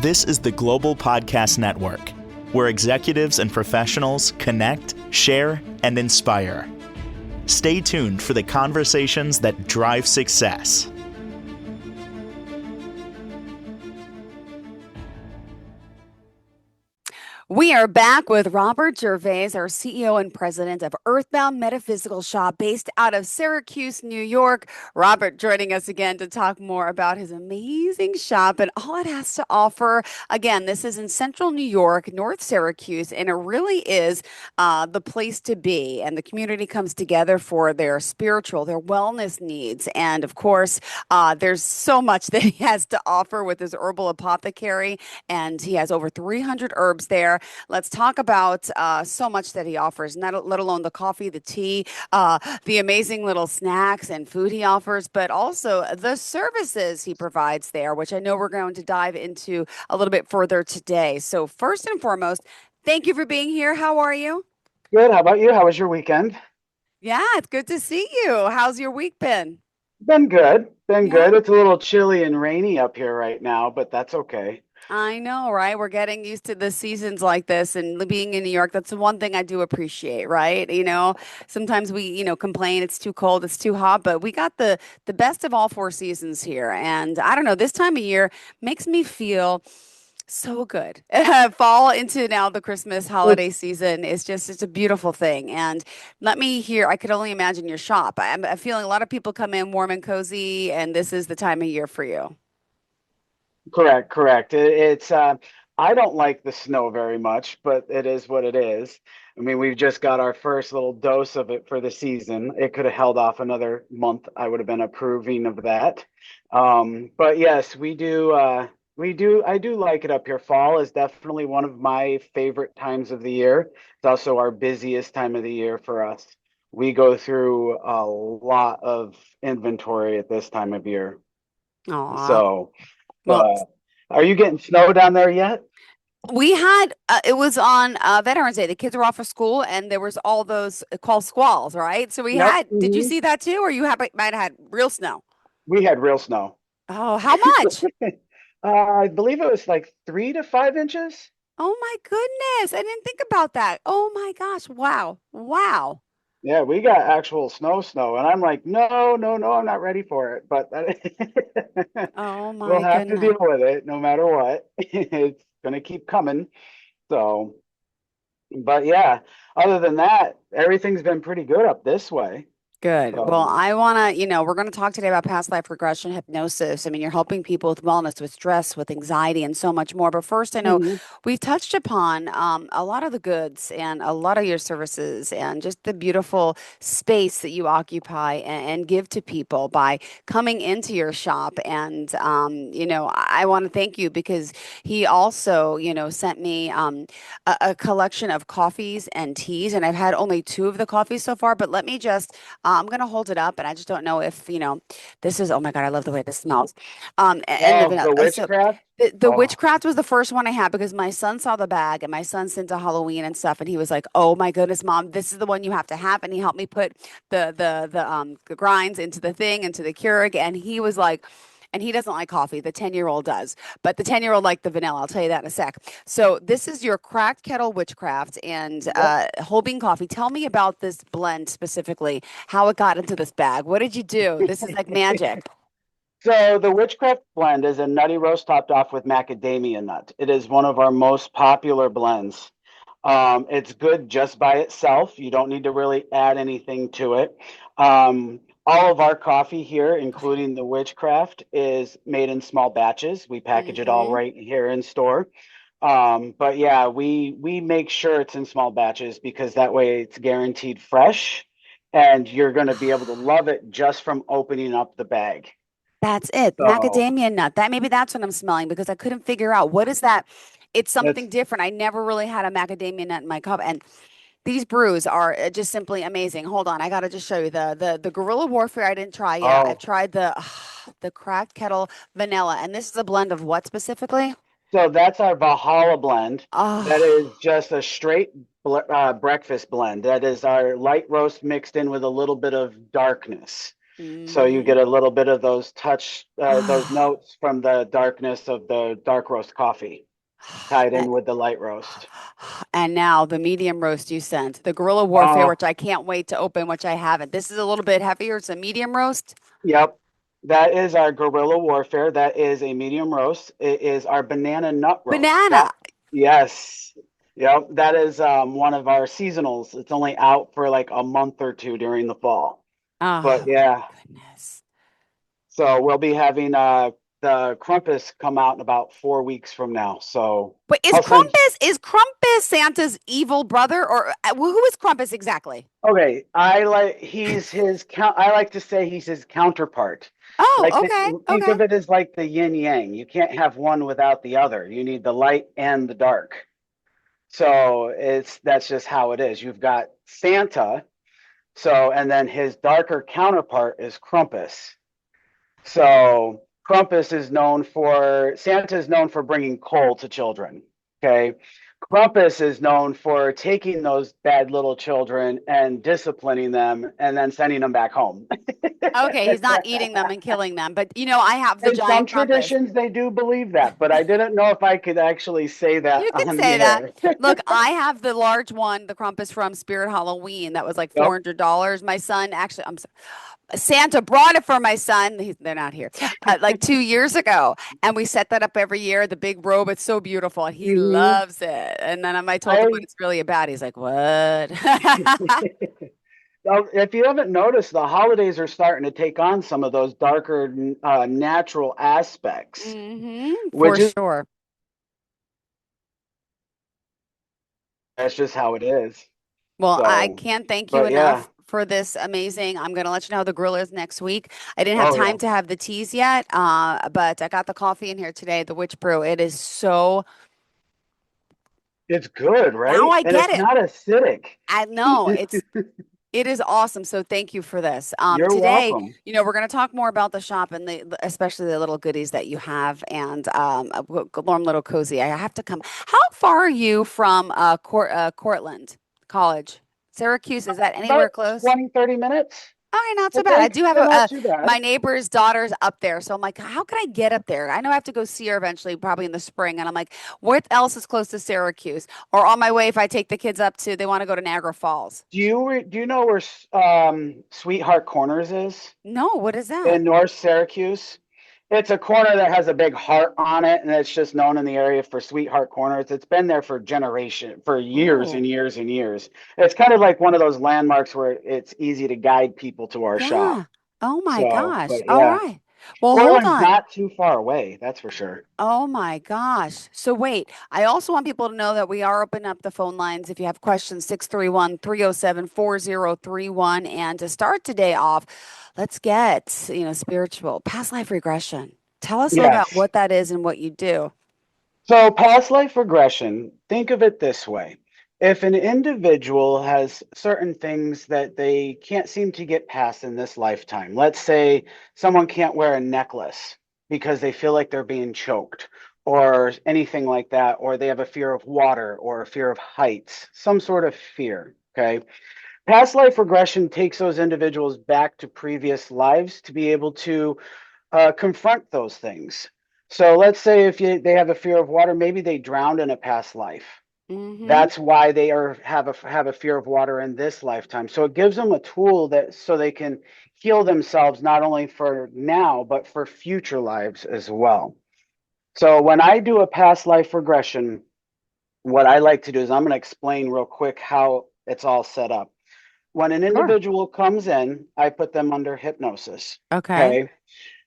This is the Global Podcast Network, where executives and professionals connect, share, and inspire. Stay tuned for the conversations that drive success. We are back with Robert Gervais, our CEO and president of Earthbound Metaphysical Shop, based out of Syracuse, New York. Robert joining us again to talk more about his amazing shop and all it has to offer. Again, this is in central New York, North Syracuse, and it really is the place to be. And the community comes together for their spiritual, their wellness needs. And of course, there's so much that he has to offer with his herbal apothecary, and he has over 300 herbs there. Let's talk about so much that he offers, not let alone the coffee, the tea, the amazing little snacks and food he offers, but also the services he provides there, which I know we're going to dive into a little bit further today. So first and foremost, thank you for being here. How are you? Good. How about you? How was your weekend? Yeah, it's good to see you. How's your week been? Been good. Been Yeah. good. It's a little chilly and rainy up here right now, but that's okay. I know, right? We're getting used to the seasons like this and being in New York. That's the one thing I do appreciate, right? Sometimes we, complain it's too cold, it's too hot, but we got the best of all four seasons here. And I don't know, this time of year makes me feel so good. Fall into now the Christmas It, holiday season is just it's a beautiful thing. And let me hear, I could only imagine your shop. I'm feeling a lot of people come in warm and cozy, and this is the time of year for you. correct. It's I don't like the snow very much, but it is what it is. I mean, we've just got our first little dose of it for the season. It could have held off another month. I would have been approving of that. But yes, I do like it up here. Fall is definitely one of my favorite times of the year. It's also our busiest time of the year for us. We go through a lot of inventory at this time of year. Aw. So, Well, uh, are you getting snow down there yet? we had it was on Veterans Day. The kids were off of school, and there was all those called squalls, right? So we Yep. had. Did you see that too, or might have had real snow? We had real snow. Oh, how much? I believe it was like 3 to 5 inches. Oh my goodness, I didn't think about that. Oh my gosh, wow, wow. Yeah, we got actual snow, and I'm like, no, I'm not ready for it. But Oh we'll my have to goodness. deal with it no matter what. It's gonna keep coming. So, but yeah, other than that, everything's been pretty good up this way. Good. Well, So, I want to, we're going to talk today about past life regression hypnosis. I mean, you're helping people with wellness, with stress, with anxiety, and so much more. But first, I know mhm. we've touched upon a lot of the goods and a lot of your services and just the beautiful space that you occupy and give to people by coming into your shop. And, I want to thank you because he also, sent me a collection of coffees and teas. And I've had only two of the coffees so far, but let me just I'm gonna hold it up, and I just don't know if this is. Oh my God, I love the way this smells. And the Oh, vanilla. the So witchcraft. the Oh, witchcraft was the first one I had because my son saw the bag, and my son's into Halloween and stuff, and he was like, "Oh my goodness, Mom, this is the one you have to have." And he helped me put the grinds into the thing into the Keurig, and he was like. And he doesn't like coffee. The 10-year-old does. But the 10-year-old liked the vanilla. I'll tell you that in a sec. So this is your cracked kettle witchcraft and yep. whole bean coffee. Tell me about this blend specifically, how it got into this bag. What did you do? This is like magic. So the Witchcraft blend is a nutty roast topped off with macadamia nut. It is one of our most popular blends. It's good just by itself. You don't need to really add anything to it. All of our coffee here, including the Witchcraft, is made in small batches. We package it all Mm-hmm. right here in store. But yeah, we make sure it's in small batches because that way it's guaranteed fresh, and you're going to be able to love it just from opening up the bag. That's it. So Macadamia nut. Maybe that's what I'm smelling because I couldn't figure out what is that. It's that's something different. I never really had a macadamia nut in my cup, and these brews are just simply amazing. Hold on, I gotta just show you the guerrilla warfare. I didn't try yet. I've oh, tried the the cracked kettle vanilla, and this is a blend of what specifically? so that's our Valhalla blend. That Oh. is just a straight breakfast blend. That is our light roast mixed in with a little bit of darkness. So you Mm-hmm. get a little bit of those notes from the darkness of the dark roast coffee tied in And, with the light roast. and now the medium roast you sent, the Guerrilla Warfare, Oh, which I can't wait to open, which I haven't. This is a little bit heavier. It's a medium roast. yep. That is our guerrilla warfare. That is a medium roast. It is our banana nut roast. Banana. Yes. Yep. That is one of our seasonals. It's only out for like a month or two during the fall. But Oh my yeah, goodness. so we'll be having the Crumpus come out in about 4 weeks from now. So But I'll send. Is Krampus Santa's evil brother, or who is Krampus exactly? Okay, I like he's his count. I like to say he's his counterpart. Oh, Like okay, think okay. of it as like the yin yang. You can't have one without the other. You need the light and the dark. So that's just how it is. You've got Santa, so and then his darker counterpart is Krampus. So Krampus is known for Santa is known for bringing coal to children. Okay. Krampus is known for taking those bad little children and disciplining them and then sending them back home. Okay, he's not eating them and killing them, but I have the In some giant Krampus. traditions, they do believe that, but I didn't know if I could actually say that You could on the say that. air. Look, I have the large one, the Krampus from Spirit Halloween. That was like Yep. $400. My son actually, Santa brought it for my son. They're not here. Like 2 years ago, and we set that up every year. The big robe, it's so beautiful, and he Hmm. loves it. And then I told him what I it's really about. He's like, "What?" Well, if you haven't noticed, the holidays are starting to take on some of those darker, natural aspects, For which is sure. that's just how it is. Well, I So, can't thank you but yeah, enough for this amazing. I'm going to let you know how the grill is next week. I didn't have oh time yeah, to have the teas yet, but I got the coffee in here today, the Witch Brew. It is so, it's good, now right? I And get it's it. not acidic. I know it is awesome. So thank you for this. You're Today, welcome. we're going to talk more about the shop and especially the little goodies that you have and warm little cozy. I have to come. How far are you from Cortland College? Syracuse, is that anywhere About close? 20, 30 minutes, Okay, not I so bad. I think. do have So not too my bad. neighbor's daughter's up there, so I'm like, how can I get up there? I know I have to go see her eventually, probably in the spring, and I'm like, what else is close to Syracuse? Or on my way, if I take the kids up to, they want to go to Niagara Falls. Do you know where Sweetheart Corners is No, what is that? in North Syracuse? It's a corner that has a big heart on it, and it's just known in the area for Sweetheart Corners. It's been there for years Oh, and years and years. It's kind of like one of those landmarks where it's easy to guide people to our shop. yeah. Oh my So, gosh. but All yeah, right. Well, hold Portland's on. not too far away, that's for sure. Oh my gosh. So wait, I also want people to know that we are opening up the phone lines. If you have questions, 631-307-4031. And to start today off, let's get, spiritual past life regression. Tell us about Yes. what that is and what you do. So, past life regression, think of it this way. If an individual has certain things that they can't seem to get past in this lifetime, let's say someone can't wear a necklace because they feel like they're being choked or anything like that, or they have a fear of water or a fear of heights, some sort of fear. Okay. Past life regression takes those individuals back to previous lives to be able to confront those things. So let's say if they have a fear of water, maybe they drowned in a past life. Mm-hmm. That's why they have a fear of water in this lifetime. So it gives them a tool that so they can heal themselves not only for now but for future lives as well. So when I do a past life regression, what I like to do is I'm going to explain real quick how it's all set up. When an Sure. individual comes in, I put them under hypnosis. Okay. Okay.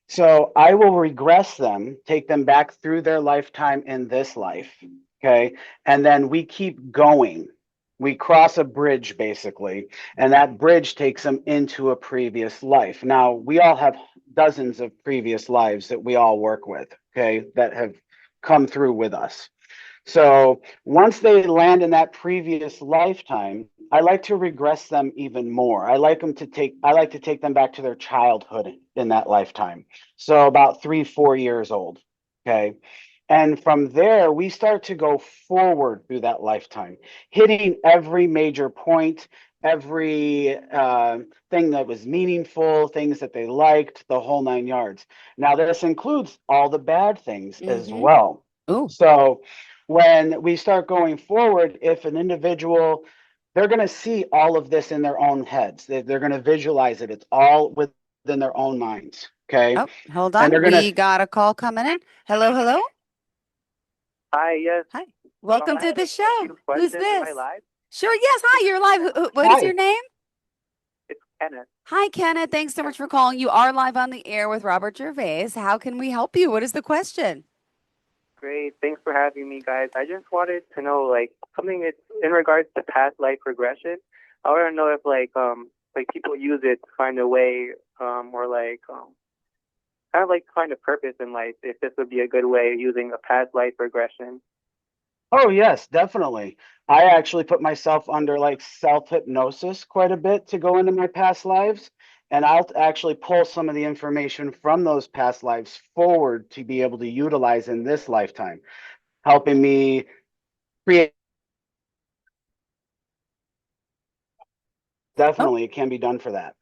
So I will regress them, take them back through their lifetime in this life. Okay. And then we keep going. We cross a bridge basically, and that bridge takes them into a previous life. Now, we all have dozens of previous lives that we all work with, okay, that have come through with us. So once they land in that previous lifetime, I like to regress them even more. I like to take them back to their childhood in that lifetime. So about 3, 4 years old. Okay. And from there, we start to go forward through that lifetime, hitting every major point every thing that was meaningful, things that they liked, the whole nine yards. Now, this includes all the bad things as Mm-hmm. well. Oh, So when we start going forward, if an individual, they're going to see all of this in their own heads. They're going to visualize it. It's all within their own minds. Okay. oh, hold And on. they're going to, We got a call coming in. Hello, hello. Hi, yes. Hi. Welcome I to have the a show. few Who's questions. Am I this? live? Sure, yes. Hi, you're live. What is your hi. name? It's Kenneth. Hi, Kenneth. Thanks so much for calling. You are live on the air with Robert Gervais. How can we help you? What is the question? Great. Thanks for having me, guys. I just wanted to know, like, something it's in regards to past life regression. I want to know if, like people use it to find a way, or kind of like find a purpose in life. If this would be a good way of using a past life regression. Oh, yes, definitely. I actually put myself under like self-hypnosis quite a bit to go into my past lives. And I'll actually pull some of the information from those past lives forward to be able to utilize in this lifetime, helping me create. Oh, Definitely, it can be done for that.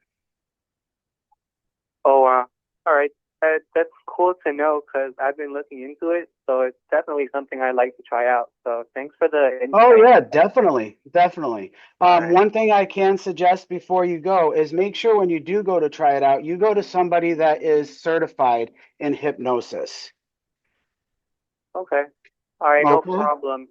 Oh, all right. That's cool to know because I've been looking into it. So it's definitely something I'd like to try out. So thanks for the Oh, insight. yeah, definitely, definitely. All right. One thing I can suggest before you go is make sure when you do go to try it out, you go to somebody that is certified in hypnosis. Okay. All right, no Okay. problem.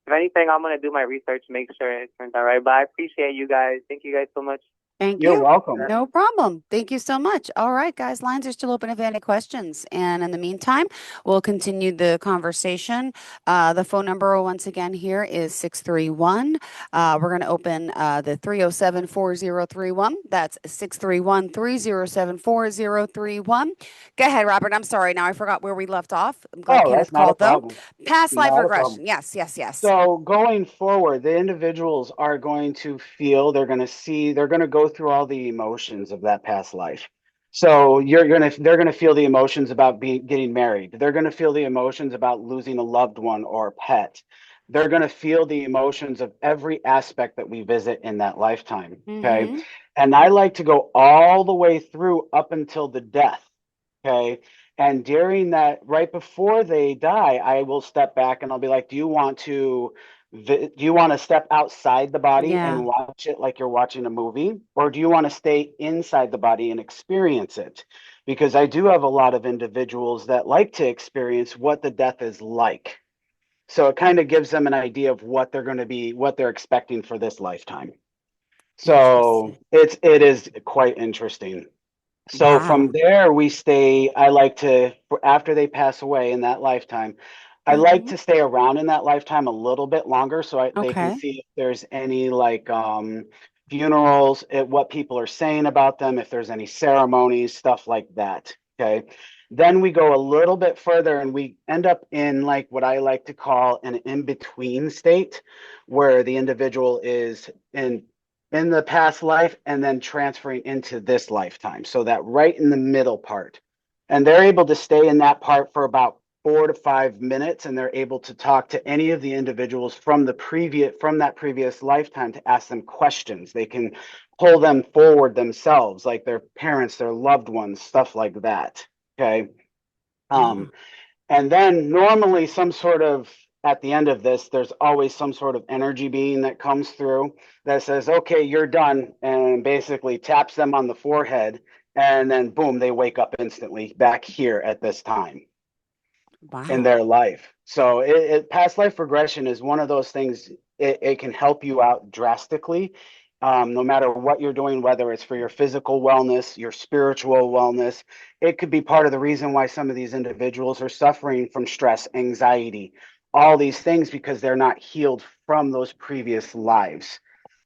If anything, I'm gonna do my research, make sure it turns out right. But I appreciate you guys. Thank you guys so much. thank You're you. welcome. No problem. Thank you so much. All right, guys, lines are still open if you have any questions. And in the meantime, we'll continue the conversation. The phone number once again here is 631. We're going to open the 307 4031. That's 631 307 4031. Go ahead, Robert. I'm sorry. Now I forgot where we left off. I'm glad Oh, Kenneth that's not a called, though. problem. Past life Not a problem. regression. Yes, yes, yes. So going forward, the individuals are going to feel, they're going to see, they're going to go through all the emotions of that past life. So they're going to feel the emotions about getting married. They're going to feel the emotions about losing a loved one or a pet. They're going to feel the emotions of every aspect that we visit in that lifetime. Okay. Mm-hmm. And I like to go all the way through up until the death. Okay. And during that, right before they die, I will step back and I'll be like, do you want to step outside the body Yeah. and watch it like you're watching a movie? Or do you want to stay inside the body and experience it? Because I do have a lot of individuals that like to experience what the death is like. So it kind of gives them an idea of what they're going to be, what they're expecting for this lifetime. So Interesting. it is quite interesting. So from Wow. there, we stay. I like to, after they pass away in that lifetime, I like Mm-hmm. to stay around in that lifetime a little bit longer so they can Okay. see if there's any like funerals, what people are saying about them, if there's any ceremonies, stuff like that. Okay. Then we go a little bit further and we end up in like what I like to call an in-between state where the individual is in the past life and then transferring into this lifetime. So that right in the middle part. And they're able to stay in that part for about 4 to 5 minutes, and they're able to talk to any of the individuals from that previous lifetime to ask them questions. They can pull them forward themselves, like their parents, their loved ones, stuff like that. Okay. Yeah. Um, and then normally at the end of this, there's always some sort of energy being that comes through that says, okay, you're done, and basically taps them on the forehead. And then boom, they wake up instantly back here at this time in Wow. their life. So past life regression is one of those things. It can help you out drastically, no matter what you're doing, whether it's for your physical wellness, your spiritual wellness. It could be part of the reason why some of these individuals are suffering from stress, anxiety, all these things because they're not healed from those previous lives.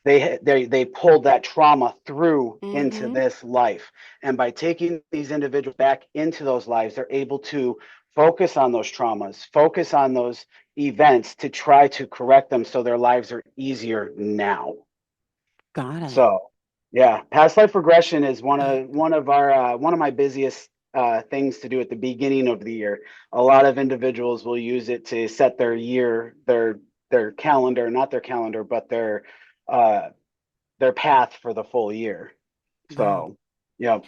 They pulled that trauma through into Mm-hmm. this life, and by taking these individuals back into those lives, they're able to focus on those traumas, focus on those events to try to correct them so their lives are easier now. Got it. So, yeah, past life regression is one of my busiest things to do at the beginning of the year. A lot of individuals will use it to set their year, their calendar, not their calendar, but their uh, their path for the full year. Wow. So, yeah.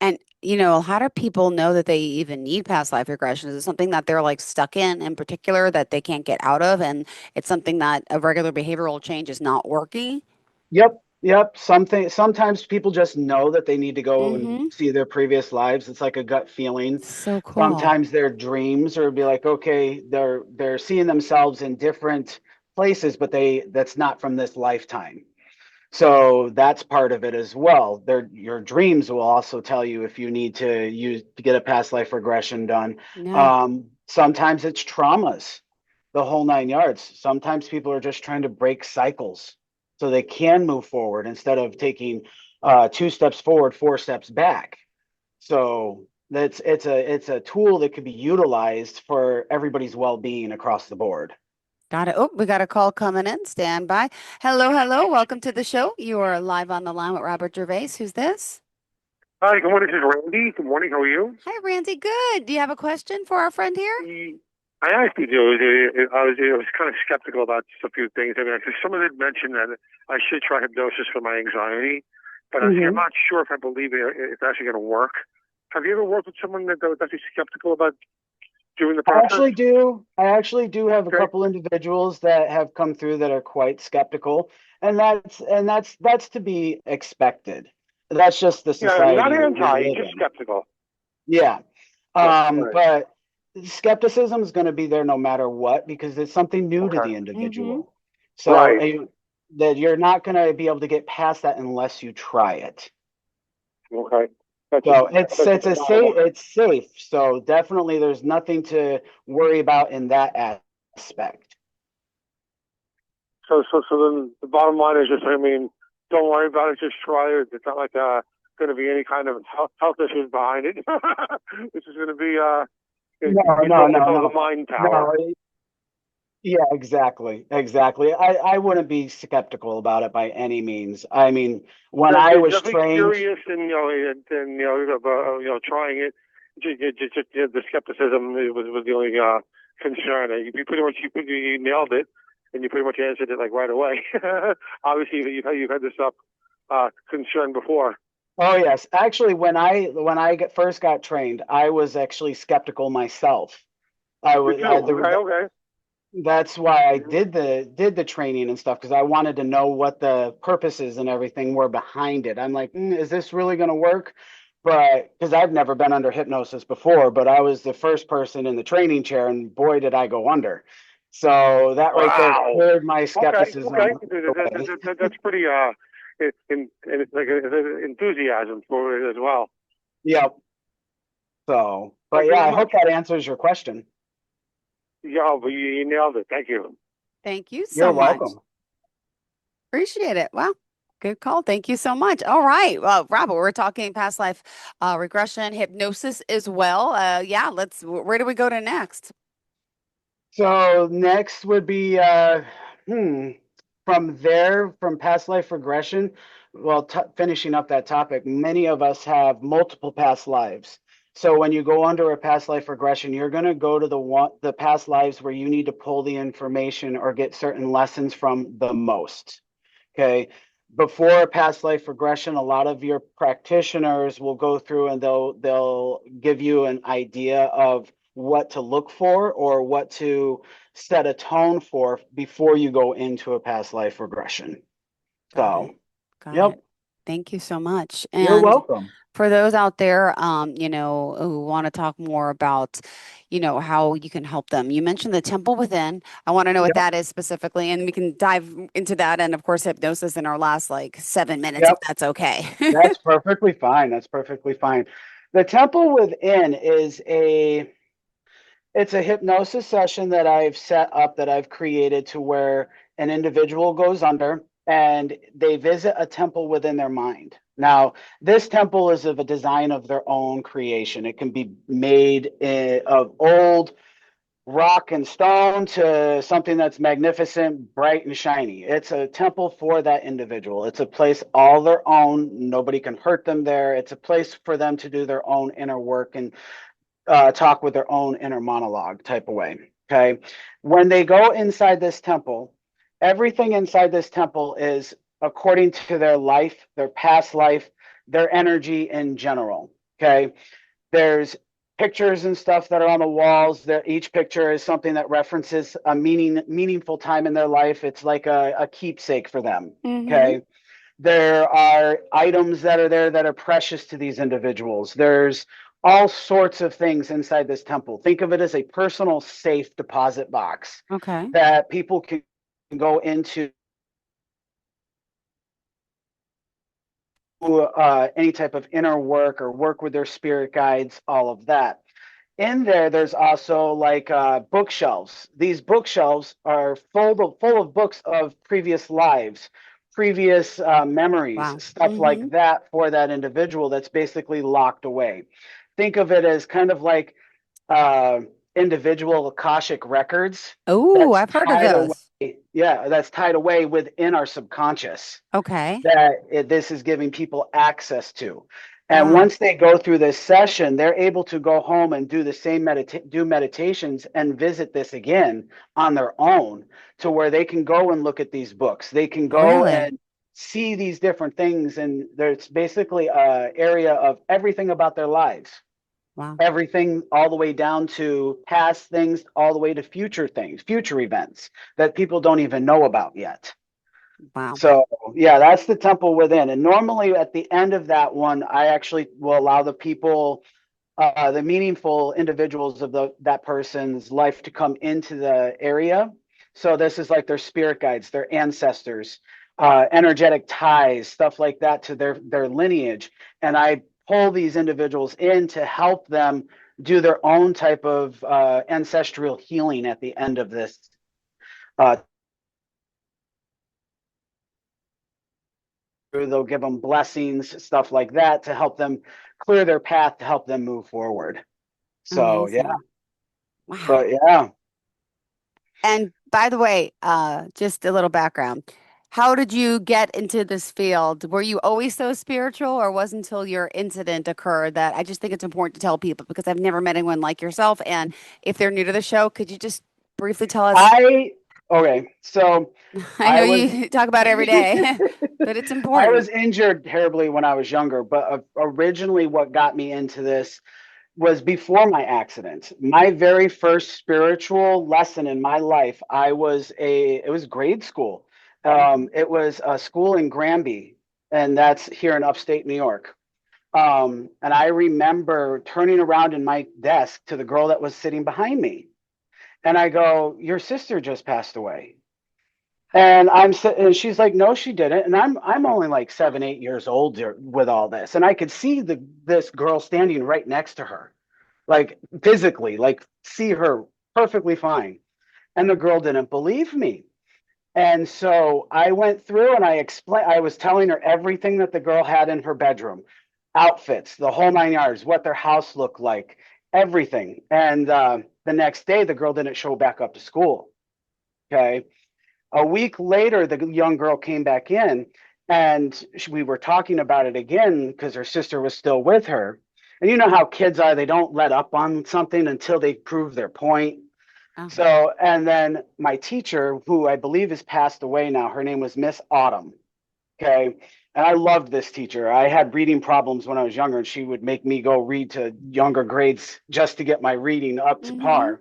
And, how do people know that they even need past life regression? Is it something that they're like stuck in particular that they can't get out of? And it's something that a regular behavioral change is not working? Yep, yep. Sometimes people just know that they need to go and Mm-hmm. see their previous lives. It's like a gut feeling. So cool. Sometimes their dreams or be like, okay, they're seeing themselves in different places, but that's not from this lifetime. So that's part of it as well. Your dreams will also tell you if you need to get a past life regression done. Yeah. Sometimes it's traumas, the whole nine yards. Sometimes people are just trying to break cycles so they can move forward instead of taking 2 steps forward, 4 steps back. So it's a tool that could be utilized for everybody's well-being across the board. Got it. Oh, we got a call coming in. Stand by. Hello, hello. Welcome to the show. You are live on the line with Robert Gervais. Who's this? Hi, good morning. This is Randy. Good morning. How are you? Hi, Randy. Good. Do you have a question for our friend here? I actually do. I was kind of skeptical about just a few things. I mean, someone had mentioned that I should try hypnosis for my anxiety, but I'm not sure if I believe it's actually going to work. Have you ever worked with someone that was actually skeptical about doing the I process? actually do. I actually do have a Okay. couple individuals that have come through that are quite skeptical, and that's to be expected. That's just the Yeah, not society that we anti, live just in. skeptical. Yeah. Yeah. Right. But skepticism is going to be there no matter what because it's something new to the Okay. Mm-hmm. individual. So Right. that you're not going to be able to get past that unless you try it. Okay. That's So just the bottom line. it's safe. So definitely there's nothing to worry about in that aspect. So then the bottom line is just, I mean, don't worry about it. Just try it. It's not like going to be any kind of health issues behind it. This is going to be it's all the mind power. No. Yeah, exactly. I wouldn't be skeptical about it by any means. I mean, when I They're was definitely trained, curious and trying it. Just the skepticism was the only concern. You pretty much you nailed it, and you pretty much answered it like right away. Obviously, you've had this concern before. oh yes, actually, first got trained, I was actually skeptical myself. I You was too. Okay. That's why I Mhm. did the training and stuff because I wanted to know what the purposes and everything were behind it. I'm like, is this really going to work? But because I've never been under hypnosis before, but I was the first person in the training chair, and boy, did I go under. So that right there Wow. cleared my Okay. skepticism away. That's pretty it's like enthusiasm for it as well. Yep. So, but Thank you yeah, very I much. hope that answers your question. Yeah, but you nailed it. Thank you. Thank you so You're much. welcome. Appreciate it. Wow. Good call. Thank you so much. All right. Well, Robert, we're talking past life regression, hypnosis as well. Yeah, where do we go to next? So next would be hmm, from past life regression. Well, finishing up that topic, many of us have multiple past lives. So when you go under a past life regression, you're going to go to the past lives where you need to pull the information or get certain lessons from the most. Okay. Before a past life regression, a lot of your practitioners will go through and they'll give you an idea of what to look for or what to set a tone for before you go into a past life regression. Got it. So, Got yep, it. Thank you so much. you're And welcome. for those out there, who want to talk more about, how you can help them, you mentioned the temple within. I want to know what Yep, that is specifically, and we can dive into that, and of course, hypnosis in our last like 7 minutes, if yep, that's okay. that's perfectly fine. That's perfectly fine. The temple within it's a hypnosis session that I've set up that I've created to where an individual goes under and they visit a temple within their mind. Now, this temple is of a design of their own creation. It can be made of old rock and stone to something that's magnificent, bright and shiny. It's a temple for that individual. It's a place all their own. Nobody can hurt them there. It's a place for them to do their own inner work and talk with their own inner monologue type of way. Okay. When they go inside this temple, everything inside this temple is according to their life, their past life, their energy in general. Okay. There's pictures and stuff that are on the walls. That each picture is something that references a meaningful time in their life. It's like a keepsake for them. Okay. There are items that are there that are precious to these individuals. There's all sorts of things inside this temple. Think of it as a personal safe deposit box Okay. that people can go into any type of inner work or work with their spirit guides, all of that. In there, there's also like bookshelves. These bookshelves are full of books of previous lives, previous memories, Wow. stuff like that for that individual that's basically locked away. Think of it as kind of like uh, individual Akashic records Oh, that's I've heard of tied those. away. Yeah, that's tied away within our subconscious Okay. that this is giving people access to. And Wow. once they go through this session, they're able to go home and do the same meditations and visit this again on their own, to where they can go and look at these books. They can go Really? and see these different things. And there's basically a area of everything about their lives. Wow. Everything all the way down to past things, all the way to future things, future events that people don't even know about yet. Wow. So yeah, that's the temple within. And normally at the end of that one, I actually will allow the people, the meaningful individuals of that person's life to come into the area. So this is like their spirit guides, their ancestors, energetic ties, stuff like that to their lineage. And I pull these individuals in to help them do their own type of ancestral healing at the end of this uh, they'll give them blessings, stuff like that, to help them clear their path, to help them move forward. So yeah, Amazing. Wow. but yeah, And by the way, just a little background. How did you get into this field? Were you always so spiritual, or was until your incident occurred that I just think it's important to tell people because I've never met anyone like yourself. And if they're new to the show, could you just briefly tell us? I okay. So I know I was you talk about it every day, but it's I important. was injured terribly when I was younger, but originally what got me into this was before my accident. My very first spiritual lesson in my life, it was grade school. It was a school in Granby, and that's here in upstate New York. And I remember turning around in my desk to the girl that was sitting behind me. And I go, "Your sister just passed away." And she's like, "No, she didn't." And I'm only like 7, 8 years old with all this. And I could see this girl standing right next to her, like physically, like see her perfectly fine. And the girl didn't believe me. And so I went through and I was telling her everything that the girl had in her bedroom, outfits, the whole 9 yards, what their house looked like, everything. And the next day, the girl didn't show back up to school. Okay. A week later, the young girl came back in and we were talking about it again because her sister was still with her. And you know how kids are, they don't let up on something until they prove their point. Oh, So, and then my teacher, who I believe has passed away now, her name was Miss Autumn. Okay. And I loved this teacher. I had reading problems when I was younger, and she would make me go read to younger grades just to get my reading up to par.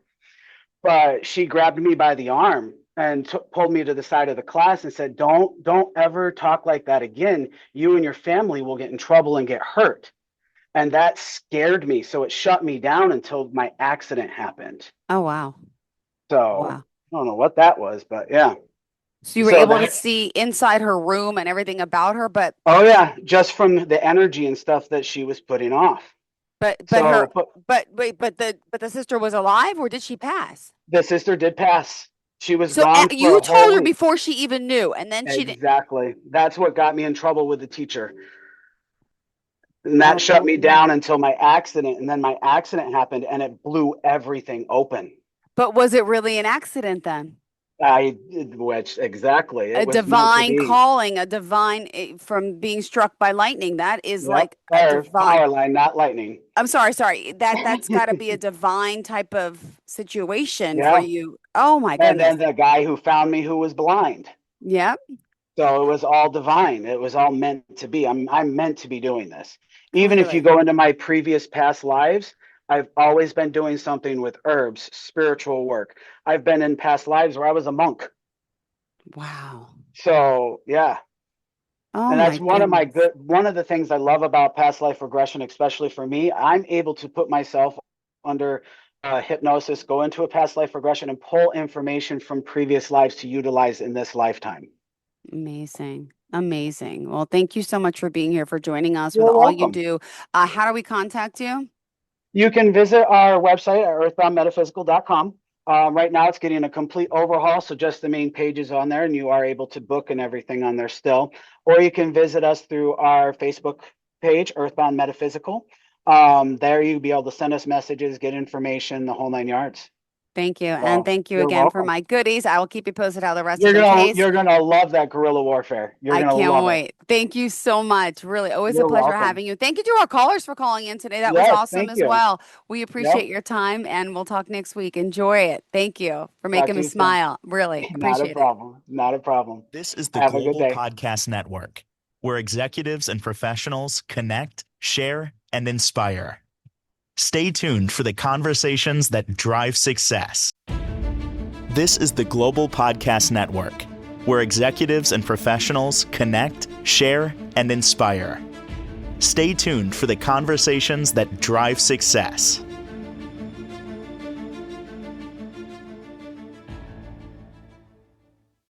But she grabbed me by the arm and pulled me to the side of the class and said, don't ever talk like that again. You and your family will get in trouble and get hurt. And that scared me. So it shut me down until my accident happened. oh, wow. So Wow. I don't know what that was, but yeah. So you were So able to that, see inside her room and everything about her, oh yeah, just from the energy and stuff that she was putting off. but her, So, but but the sister was alive, or did she pass? the sister did pass. She was So gone for you a whole told her week. before she even knew, and then she didn't. Exactly. That's what got me in trouble with the teacher. And that shut me Oh, down until my accident. And then my accident happened and it blew everything open. but was it really an accident then? Which exactly, it A was meant to divine be. calling, a divine from being struck by lightning. That is Yep. like a Or divine. power line, not lightning. I'm sorry. That's got to be a divine type of situation for Yeah. you. Oh my And goodness. then the guy who found me who was blind. Yep. So it was all divine. It was all meant to be. I'm meant to be doing this. Even if you Clearly. go into my previous past lives, I've always been doing something with herbs, spiritual work. I've been in past lives where I was a monk. Wow. So yeah. Oh And my that's goodness. one of the things I love about past life regression, especially for me. I'm able to put myself under hypnosis, go into a past life regression, and pull information from previous lives to utilize in this lifetime. Amazing. Amazing. Well, thank you so much for being here, for joining us with You're all you welcome. do. How do we contact you? You can visit our website at earthboundmetaphysical.com. Right now, it's getting a complete overhaul, so just the main page is on there, and you are able to book and everything on there still. Or you can visit us through our Facebook page, Earthbound Metaphysical. There you'll be able to send us messages, get information, the whole 9 yards. Thank you. And So thank you you're again for welcome. my goodies. I will keep you posted how the rest of them taste. You're gonna love that guerrilla warfare. You're I gonna can't love it. wait. Thank you so much. Really, always a You're pleasure welcome. having you. Thank you to our callers for calling in today. That was Yes, awesome thank as you. well. We appreciate Yep. your time and we'll talk next week. Enjoy it. Thank you for Talk making to me you soon. smile. Really Not a appreciate it. problem. Not a problem. This is the Have a good Global day. Podcast Network, where executives and professionals connect, share, and inspire. Stay tuned for the conversations that drive success. This is the Global Podcast Network, where executives and professionals connect, share, and inspire. Stay tuned for the conversations that drive success.